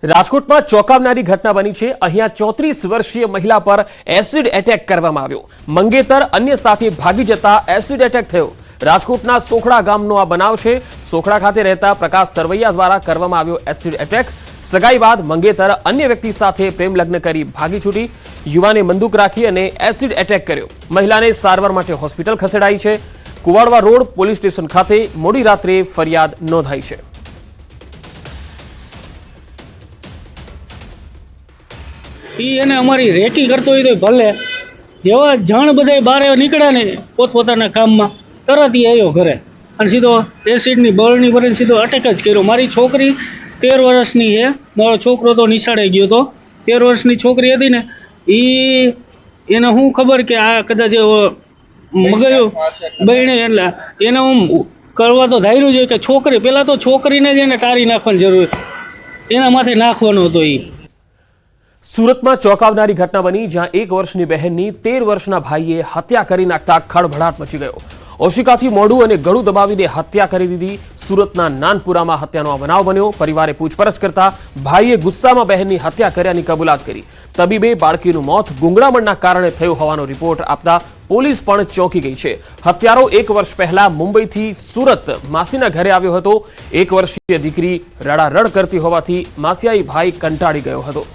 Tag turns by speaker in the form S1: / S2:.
S1: રાજકોટમાં ચોંકાવનારી ઘટના બની છે। અહીંયા 34 વર્ષીય મહિલા પર એસિડ એટેક કરવામાં આવ્યો। મંગેતર અન્ય સાથે ભાગી જતા એસિડ એટેક થયો। રાજકોટના સોખડા ગામનો આ બનાવ છે। સોખડા ખાતે રહેતા પ્રકાશ સરવૈયા દ્વારા કરવામાં આવ્યો એસિડ એટેક। સગાઈ બાદ મંગેતર અન્ય વ્યક્તિ સાથે પ્રેમ લગ્ન કરી ભાગી છૂટી। યુવાને બંદૂક રાખી અને એસિડ એટેક કર્યો। મહિલાને સારવાર માટે હોસ્પિટલ ખસેડાઈ છે। કુવાડવા રોડ પોલીસ સ્ટેશન ખાતે મોડી રાત્રે ફરિયાદ નોંધાઈ છે।
S2: એને અમારી રેકી કરતો હોય તો ભલે, જેવા જણ બધા બહાર નીકળ્યા ને પોતપોતાના કામમાં તરત એ આવ્યો ઘરે અને સીધો એસિડની બળની ભરીને સીધો અટેક જ કર્યો। મારી છોકરી 13 વર્ષની છે, મારો છોકરો તો નિશાળે ગયો હતો। 13 વર્ષની છોકરી હતી ને, એને શું ખબર કે આ કદાચ મગજ બહેણે, એટલે એને હું કરવા તો ધાર્યું છે કે છોકરી પહેલાં તો છોકરીને જ એને ટાળી નાખવાની જરૂર, એના માથે નાખવાનો હતો।
S1: સુરતમાં ચોંકાવનારી ઘટના બની, જ્યાં 1 વર્ષની બહેનની 13 વર્ષના ભાઈએ હત્યા કરી નાખતા ખળભળાટ મચી ગયો। ઓશિકાથી મોઢું અને ગળું દબાવીને હત્યા કરી દીધી। સુરતના નાનપુરામાં હત્યાનો આ બનાવ બન્યો। પરિવારે પૂછપરછ કરતા ભાઈએ ગુસ્સામાં બહેનની હત્યા કર્યાની કબૂલાત કરી। તબીબે બાળકીનું મોત ગૂંગળામણના કારણે થયું હોવાનો રિપોર્ટ આપતા પોલીસ પણ ચોંકી ગઈ છે। હત્યારો 1 વર્ષ પહેલા મુંબઈથી સુરત માસીના ઘરે આવ્યો હતો। 1 વર્ષીય દીકરી રડારડ કરતી હોવાથી માસિયાઈ ભાઈ કંટાળી ગયો હતો।